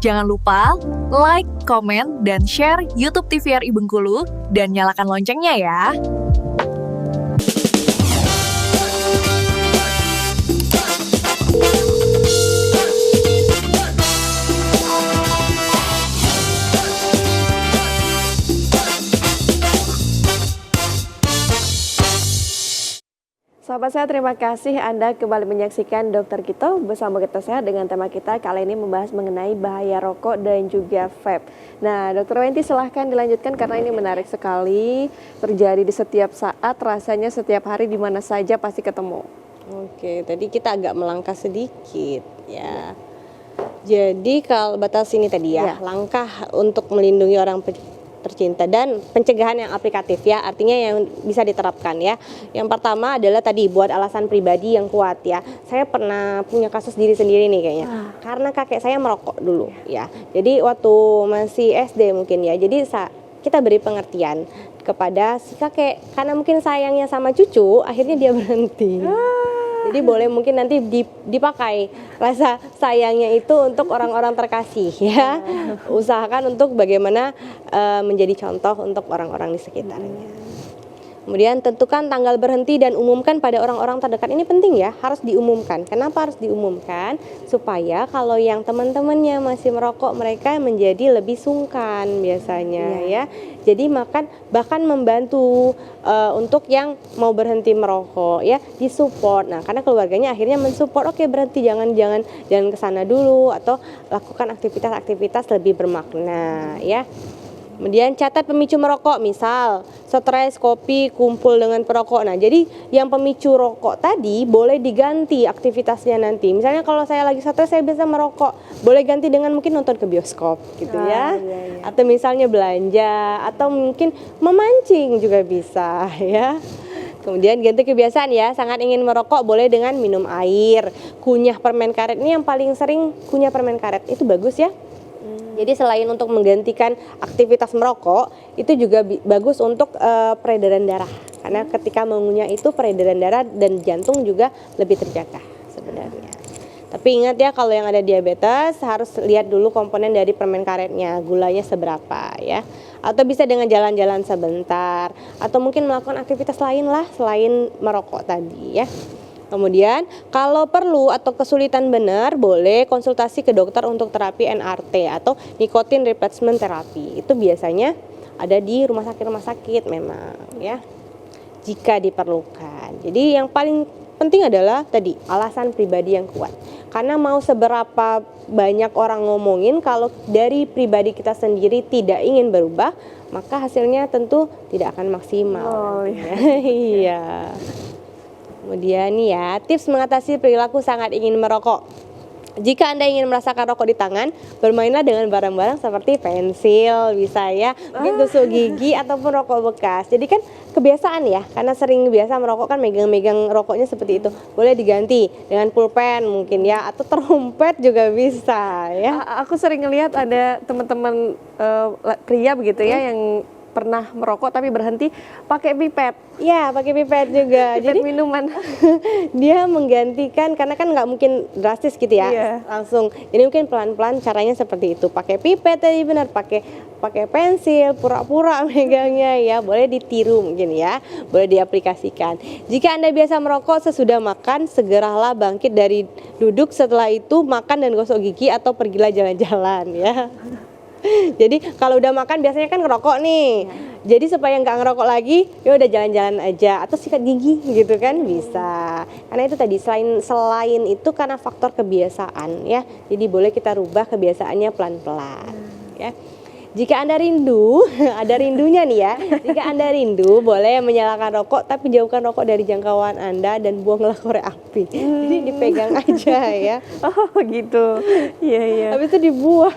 Jangan lupa like, komen, dan share YouTube TVRI Bengkulu dan nyalakan loncengnya ya. Sahabat saya, terima kasih Anda kembali menyaksikan Dokter Gito bersama kita sehat dengan tema kita kali ini membahas mengenai bahaya rokok dan juga vape. Nah, Dokter Wenti silahkan dilanjutkan karena ini menarik sekali, terjadi di setiap saat, rasanya setiap hari di mana saja pasti ketemu. Oke, tadi kita agak melangkah sedikit ya. Jadi kalau batas ini tadi ya, langkah untuk melindungi orang tercinta dan pencegahan yang aplikatif ya, artinya yang bisa diterapkan ya. Yang pertama adalah tadi buat alasan pribadi yang kuat ya. Saya pernah punya kasus diri sendiri nih kayaknya. Karena kakek saya merokok dulu ya. Jadi waktu masih SD mungkin ya. Jadi kita beri pengertian kepada si kakek karena mungkin sayangnya sama cucu, akhirnya dia berhenti. Jadi boleh mungkin nanti dipakai rasa sayangnya itu untuk orang-orang terkasih ya. Usahakan untuk bagaimana menjadi contoh untuk orang-orang di sekitarnya. Kemudian tentukan tanggal berhenti dan umumkan pada orang-orang terdekat. Ini penting ya, harus diumumkan. Kenapa harus diumumkan? Supaya kalau yang teman-temannya masih merokok, mereka menjadi lebih sungkan biasanya ya. Jadi bahkan membantu untuk yang mau berhenti merokok ya, disupport. Nah, karena keluarganya akhirnya mensupport, oke berhenti, jangan ke sana dulu atau lakukan aktivitas-aktivitas lebih bermakna ya. Kemudian catat pemicu merokok, misal stres, kopi, kumpul dengan perokok. Nah, jadi yang pemicu rokok tadi boleh diganti aktivitasnya nanti. Misalnya kalau saya lagi stres, saya bisa merokok, boleh ganti dengan mungkin nonton ke bioskop gitu ya. Atau misalnya belanja, atau mungkin memancing juga bisa ya. Kemudian ganti kebiasaan ya, sangat ingin merokok boleh dengan minum air, kunyah permen karet. Ini yang paling sering kunyah permen karet, itu bagus ya. Jadi selain untuk menggantikan aktivitas merokok, itu juga bagus untuk peredaran darah. Karena ketika mengunyah itu peredaran darah dan jantung juga lebih terjaga sebenarnya. Tapi ingat ya, kalau yang ada diabetes harus lihat dulu komponen dari permen karetnya, gulanya seberapa ya. Atau bisa dengan jalan-jalan sebentar, atau mungkin melakukan aktivitas lain lah selain merokok tadi ya. Kemudian kalau perlu atau kesulitan benar, boleh konsultasi ke dokter untuk terapi NRT atau nicotine replacement therapy. Itu biasanya ada di rumah sakit memang ya, jika diperlukan. Jadi yang paling penting adalah tadi alasan pribadi yang kuat. Karena mau seberapa banyak orang ngomongin, kalau dari pribadi kita sendiri tidak ingin berubah, maka hasilnya tentu tidak akan maksimal. Iya. Kemudian nih ya, tips mengatasi perilaku sangat ingin merokok. Jika Anda ingin merasakan rokok di tangan, bermainlah dengan barang-barang seperti pensil, bisa ya, mungkin tusuk gigi ataupun rokok bekas. Jadi kan kebiasaan ya, karena sering biasa merokok kan megang-megang rokoknya seperti itu. Boleh diganti dengan pulpen mungkin ya, atau trompet juga bisa ya. Aku sering ngelihat ada teman-teman pria begitu ya yang pernah merokok tapi berhenti pakai pipet. Ya, pakai pipet juga. Jadi minuman. Dia menggantikan, karena kan nggak mungkin drastis gitu ya, langsung. Jadi mungkin pelan-pelan caranya seperti itu. Pakai pipet tadi benar, pakai pensil, pura-pura megangnya ya. Boleh ditiru mungkin ya, boleh diaplikasikan. Jika Anda biasa merokok sesudah makan, segeralah bangkit dari duduk, setelah itu makan dan gosok gigi atau pergilah jalan-jalan ya. Jadi kalau udah makan biasanya kan ngerokok nih. Jadi supaya nggak ngerokok lagi, ya udah jalan-jalan aja atau sikat gigi gitu kan bisa. Karena itu tadi selain itu karena faktor kebiasaan ya. Jadi boleh kita rubah kebiasaannya pelan-pelan ya. Jika Anda rindu, ada rindunya nih ya. Jika Anda rindu, boleh menyalakan rokok tapi jauhkan rokok dari jangkauan Anda dan buanglah korek api. Jadi dipegang aja ya. Oh gitu. Iya. Habis itu dibuang.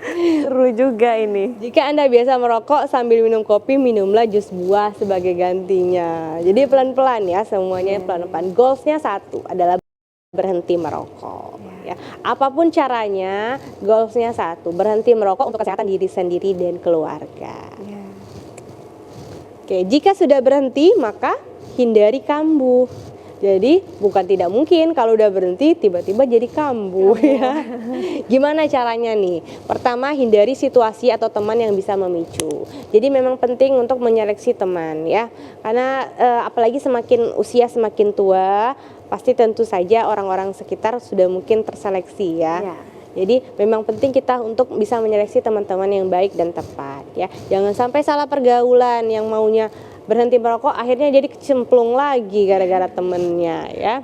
Seru juga ini. Jika Anda biasa merokok sambil minum kopi, minumlah jus buah sebagai gantinya. Jadi pelan-pelan ya, semuanya pelan-pelan. Goalsnya satu adalah berhenti merokok. Ya. Apapun caranya, goalsnya satu, berhenti merokok untuk kesehatan diri sendiri dan keluarga. Oke, jika sudah berhenti, maka hindari kambuh. Jadi bukan tidak mungkin kalau udah berhenti tiba-tiba jadi kambuh ya. Gimana caranya nih? Pertama, hindari situasi atau teman yang bisa memicu. Jadi memang penting untuk menyeleksi teman ya. Karena apalagi semakin usia semakin tua, pasti tentu saja orang-orang sekitar sudah mungkin terseleksi ya. Ya. Jadi memang penting kita untuk bisa menyeleksi teman-teman yang baik dan tepat ya. Jangan sampai salah pergaulan, yang maunya berhenti merokok akhirnya jadi kecemplung lagi gara-gara temennya ya.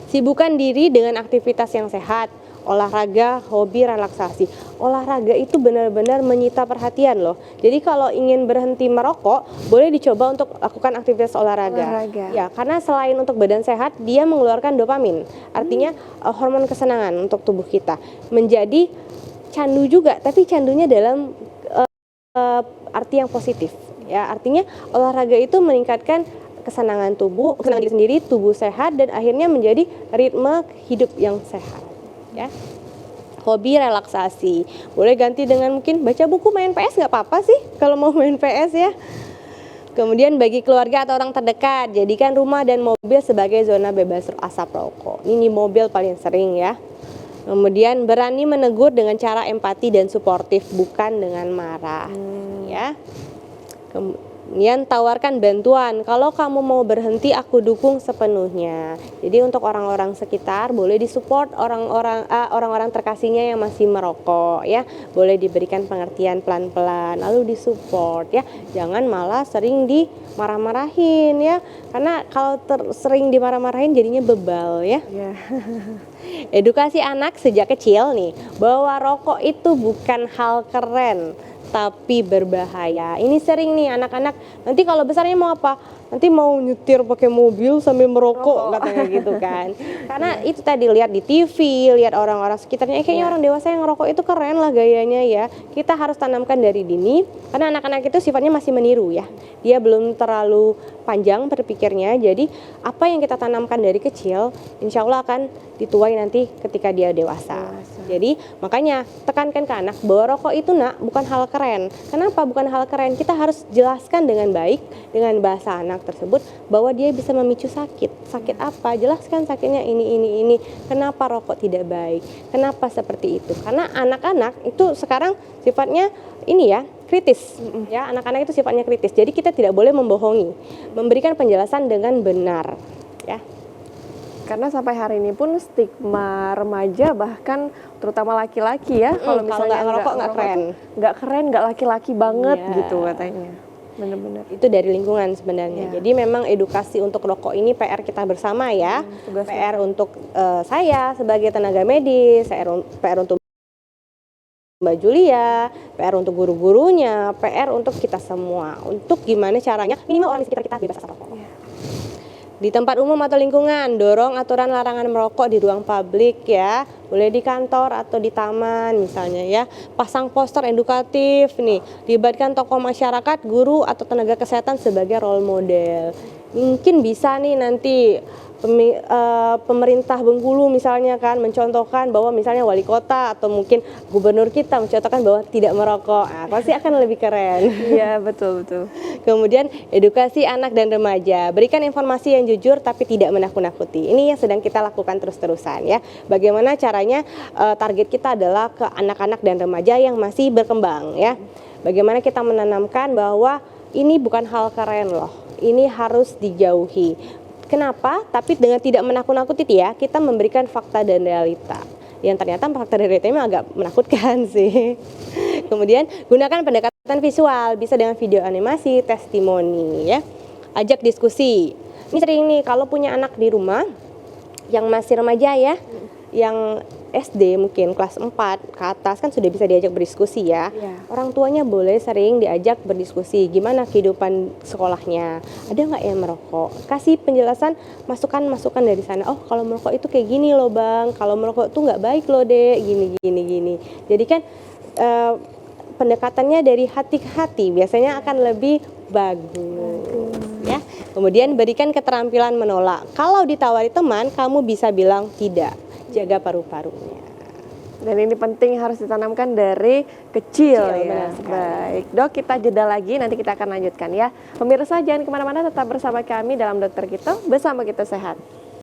Sibukkan diri dengan aktivitas yang sehat, olahraga, hobi, relaksasi. Olahraga itu benar-benar menyita perhatian loh. Jadi kalau ingin berhenti merokok, boleh dicoba untuk lakukan aktivitas olahraga. Ya, karena selain untuk badan sehat, dia mengeluarkan dopamin. Artinya hormon kesenangan untuk tubuh kita. Menjadi candu juga, tapi candunya dalam arti yang positif. Ya, artinya olahraga itu meningkatkan kesenangan tubuh, kesenangan diri sendiri, tubuh sehat, dan akhirnya menjadi ritme hidup yang sehat. Ya, hobi relaksasi, boleh ganti dengan mungkin baca buku, main PS, nggak apa-apa sih kalau mau main PS ya. Kemudian bagi keluarga atau orang terdekat, jadikan rumah dan mobil sebagai zona bebas asap rokok. Ini mobil paling sering ya. Kemudian berani menegur dengan cara empati dan suportif, bukan dengan marah. Ya. Kemudian tawarkan bantuan. Kalau kamu mau berhenti, aku dukung sepenuhnya. Jadi untuk orang-orang sekitar boleh disupport orang-orang terkasihnya yang masih merokok ya. Boleh diberikan pengertian pelan-pelan, lalu disupport ya. Jangan malah sering dimarah-marahin ya. Karena kalau sering dimarah-marahin jadinya bebal ya. Edukasi anak sejak kecil nih bahwa rokok itu bukan hal keren tapi berbahaya. Ini sering nih anak-anak, nanti kalau besarnya mau apa? Nanti mau nyetir pakai mobil sambil merokok katanya gitu kan. Karena itu tadi lihat di TV, lihat orang-orang sekitarnya, kayaknya orang dewasa yang ngerokok itu keren lah gayanya ya. Kita harus tanamkan dari dini, karena anak-anak itu sifatnya masih meniru ya. Dia belum terlalu panjang berpikirnya, jadi apa yang kita tanamkan dari kecil, insya Allah akan dituai nanti ketika dia dewasa. Jadi makanya tekankan ke anak bahwa rokok itu bukan hal keren. Kenapa bukan hal keren? Kita harus jelaskan dengan baik, dengan bahasa anak tersebut bahwa dia bisa memicu sakit. Sakit apa? Jelaskan sakitnya ini. Kenapa rokok tidak baik? Kenapa seperti itu? Karena anak-anak itu sekarang sifatnya ini ya, kritis. Ya, anak-anak itu sifatnya kritis. Jadi kita tidak boleh membohongi. Memberikan penjelasan dengan benar, ya. Karena sampai hari ini pun stigma remaja bahkan terutama laki-laki ya, kalau misalnya nggak ngerokok nggak keren, nggak laki-laki banget gitu katanya. Benar-benar. Itu dari lingkungan sebenarnya. Jadi memang edukasi untuk rokok ini PR kita bersama ya. PR untuk saya sebagai tenaga medis, PR untuk Mbak Julia, PR untuk guru-gurunya, PR untuk kita semua. Untuk gimana caranya minimal orang di sekitar kita bebas asap rokok. Di tempat umum atau lingkungan, dorong aturan larangan merokok di ruang publik ya. Boleh di kantor atau di taman misalnya ya. Pasang poster edukatif nih. Libatkan tokoh masyarakat, guru atau tenaga kesehatan sebagai role model. Mungkin bisa nih nanti pemerintah Bengkulu misalnya kan mencontohkan bahwa misalnya wali kota atau mungkin gubernur kita mencontohkan bahwa tidak merokok. Pasti akan lebih keren. Iya, betul. Kemudian edukasi anak dan remaja, berikan informasi yang jujur tapi tidak menakut-nakuti. Ini yang sedang kita lakukan terus-terusan ya. Bagaimana caranya? Target kita adalah ke anak-anak dan remaja yang masih berkembang ya. Bagaimana kita menanamkan bahwa ini bukan hal keren loh. Ini harus dijauhi. Kenapa? Tapi dengan tidak menakut-nakuti ya, kita memberikan fakta dan realita. Yang ternyata fakta dan realita memang agak menakutkan sih. Kemudian gunakan pendekatan visual, bisa dengan video animasi, testimoni ya. Ajak diskusi. Ini sering nih kalau punya anak di rumah yang masih remaja ya, yang SD mungkin kelas 4 ke atas kan sudah bisa diajak berdiskusi ya. Orang tuanya boleh sering diajak berdiskusi gimana kehidupan sekolahnya, ada nggak yang merokok, kasih penjelasan, masukan dari sana. Oh kalau merokok itu kayak gini loh bang, kalau merokok tuh nggak baik loh dek, gini. Jadi kan pendekatannya dari hati ke hati biasanya akan lebih bagus ya. Kemudian berikan keterampilan menolak. Kalau ditawari teman, kamu bisa bilang tidak. Jaga paru-parunya. Dan ini penting harus ditanamkan dari kecil ya. Benar. Baik, Dok, kita jeda lagi, nanti kita akan lanjutkan ya. Pemirsa jangan kemana-mana, tetap bersama kami dalam Dokter Gito, bersama kita sehat.